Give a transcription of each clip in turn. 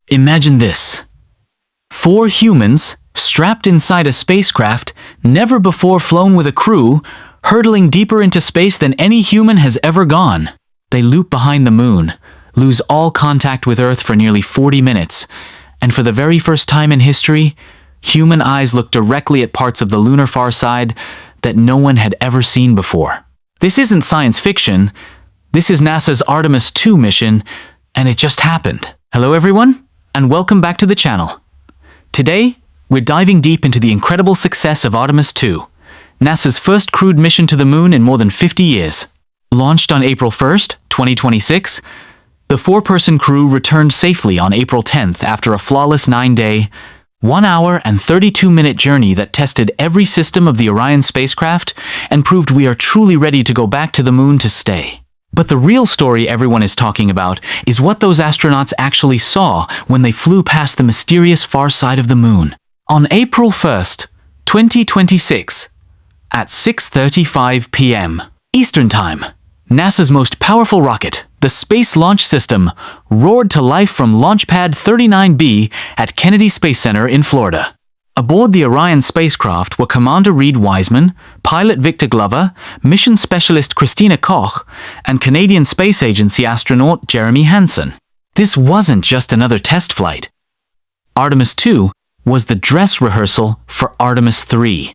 Imagine this. 4 humans, strapped inside a spacecraft, never before flown with a crew, hurtling deeper into space than any human has ever gone. They loop behind the moon, lose all contact with Earth for nearly 40 minutes, and for the very first time in history, human eyes look directly at parts of the lunar far side that no one had ever seen before. This isn't science fiction. This is NASA's Artemis II mission, and it just happened. Hello everyone, and welcome back to the channel. Today, we're diving deep into the incredible success of Artemis II, NASA's first crewed mission to the moon in more than 50 years. Launched on April 1st, 2026, the 4-person crew returned safely on April 10th after a flawless 9-day, 1-hour and 32-minute journey that tested every system of the Orion spacecraft and proved we are truly ready to go back to the moon to stay. But the real story everyone is talking about is what those astronauts actually saw when they flew past the mysterious far side of the moon. On April 1st, 2026, at 6:35 p.m. Eastern Time, NASA's most powerful rocket, the Space Launch System, roared to life from Launch Pad 39B at Kennedy Space Center in Florida. Aboard the Orion spacecraft were Commander Reed Wiseman, pilot Victor Glover, mission specialist Christina Koch, and Canadian Space Agency astronaut Jeremy Hansen. This wasn't just another test flight. Artemis II was the dress rehearsal for Artemis III,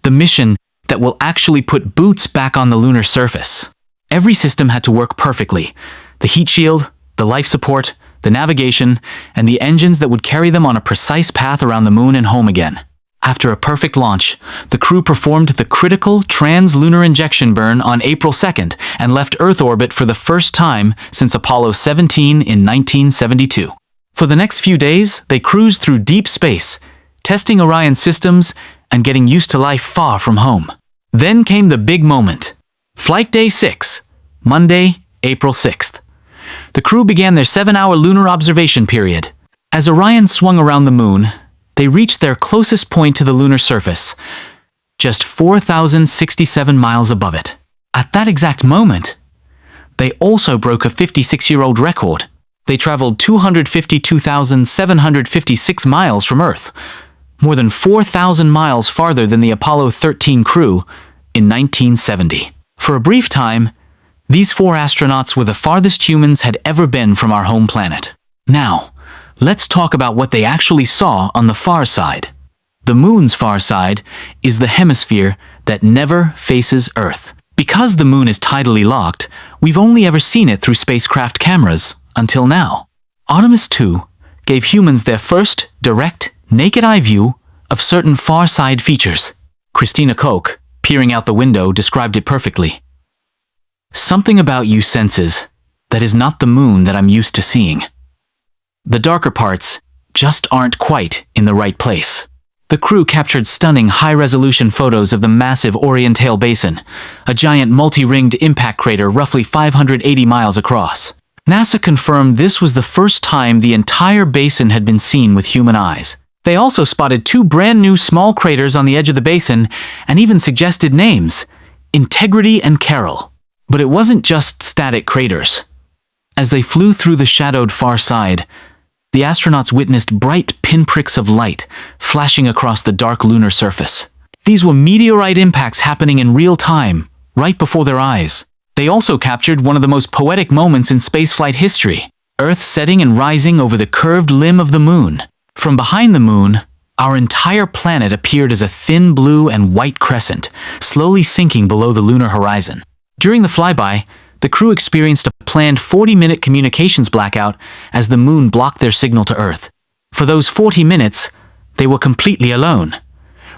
the mission that will actually put boots back on the lunar surface. Every system had to work perfectly. The heat shield, the life support, the navigation, and the engines that would carry them on a precise path around the moon and home again. After a perfect launch, the crew performed the critical trans-lunar injection burn on April 2nd and left Earth orbit for the first time since Apollo 17 in 1972. For the next few days, they cruised through deep space, testing Orion systems and getting used to life far from home. Then came the big moment. Flight Day 6, Monday, April 6th. The crew began their 7-hour lunar observation period. As Orion swung around the moon, they reached their closest point to the lunar surface, just 4,067 miles above it. At that exact moment, they also broke a 56-year-old record. They traveled 252,756 miles from Earth, more than 4,000 miles farther than the Apollo 13 crew in 1970. For a brief time, these 4 astronauts were the farthest humans had ever been from our home planet. Now, let's talk about what they actually saw on the far side. The moon's far side is the hemisphere that never faces Earth. Because the moon is tidally locked, we've only ever seen it through spacecraft cameras until now. Artemis II gave humans their first direct, naked-eye view of certain far side features. Christina Koch, peering out the window, described it perfectly. Something about you senses that is not the moon that I'm used to seeing. The darker parts just aren't quite in the right place. The crew captured stunning high-resolution photos of the massive Orientale Basin, a giant multi-ringed impact crater roughly 580 miles across. NASA confirmed this was the first time the entire basin had been seen with human eyes. They also spotted 2 brand new small craters on the edge of the basin and even suggested names, Integrity and Carroll. But it wasn't just static craters. As they flew through the shadowed far side, the astronauts witnessed bright pinpricks of light flashing across the dark lunar surface. These were meteorite impacts happening in real time, right before their eyes. They also captured one of the most poetic moments in spaceflight history, Earth setting and rising over the curved limb of the moon. From behind the moon, our entire planet appeared as a thin blue and white crescent, slowly sinking below the lunar horizon. During the flyby, the crew experienced a planned 40-minute communications blackout as the moon blocked their signal to Earth. For those 40 minutes, they were completely alone,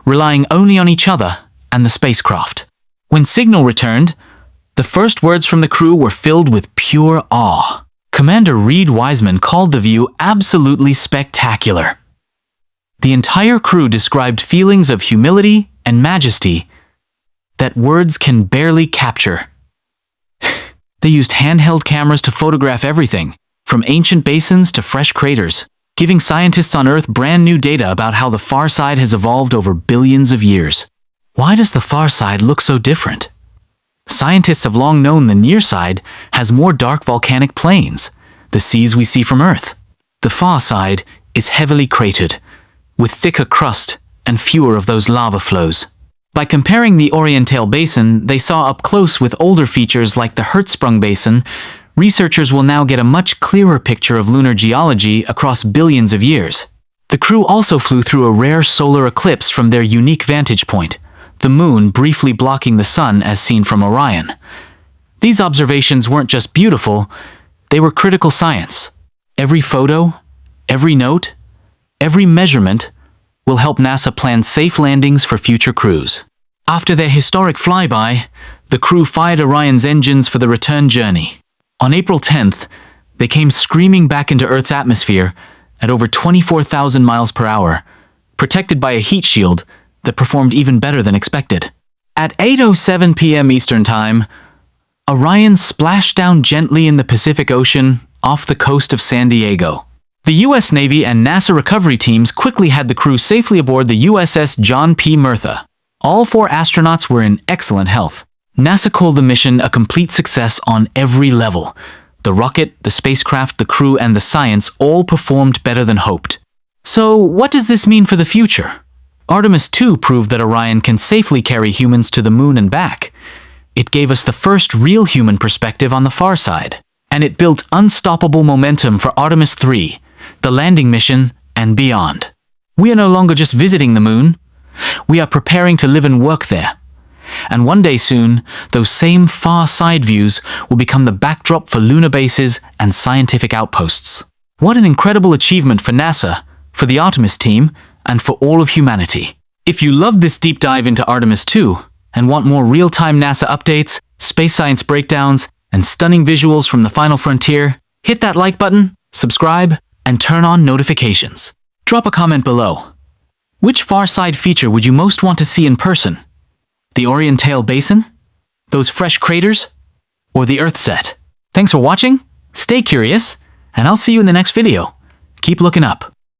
relying only on each other and the spacecraft. When signal returned, the first words from the crew were filled with pure awe. Commander Reed Wiseman called the view absolutely spectacular. The entire crew described feelings of humility and majesty that words can barely capture. They used handheld cameras to photograph everything, from ancient basins to fresh craters, giving scientists on Earth brand new data about how the far side has evolved over billions of years. Why does the far side look so different? Scientists have long known the near side has more dark volcanic plains, the seas we see from Earth. The far side is heavily cratered, with thicker crust and fewer of those lava flows. By comparing the Orientale Basin they saw up close with older features like the Hertzsprung Basin, researchers will now get a much clearer picture of lunar geology across billions of years. The crew also flew through a rare solar eclipse from their unique vantage point, the moon briefly blocking the sun as seen from Orion. These observations weren't just beautiful, they were critical science. Every photo, every note, every measurement will help NASA plan safe landings for future crews. After their historic flyby, the crew fired Orion's engines for the return journey. On April 10th, they came screaming back into Earth's atmosphere at over 24,000 miles per hour, protected by a heat shield that performed even better than expected. At 8:07 p.m. Eastern Time, Orion splashed down gently in the Pacific Ocean off the coast of San Diego. The U.S. Navy and NASA recovery teams quickly had the crew safely aboard the USS John P. Murtha. All 4 astronauts were in excellent health. NASA called the mission a complete success on every level. The rocket, the spacecraft, the crew, and the science all performed better than hoped. So, what does this mean for the future? Artemis II proved that Orion can safely carry humans to the moon and back. It gave us the first real human perspective on the far side. And it built unstoppable momentum for Artemis III, the landing mission, and beyond. We are no longer just visiting the moon. We are preparing to live and work there. And one day soon, those same far side views will become the backdrop for lunar bases and scientific outposts. What an incredible achievement for NASA, for the Artemis team, and for all of humanity. If you loved this deep dive into Artemis II and want more real-time NASA updates, space science breakdowns, and stunning visuals from the final frontier, hit that like button, subscribe, and turn on notifications. Drop a comment below. Which far side feature would you most want to see in person? The Orientale Basin? Those fresh craters? Or the Earthset? Thanks for watching, stay curious, and I'll see you in the next video. Keep looking up.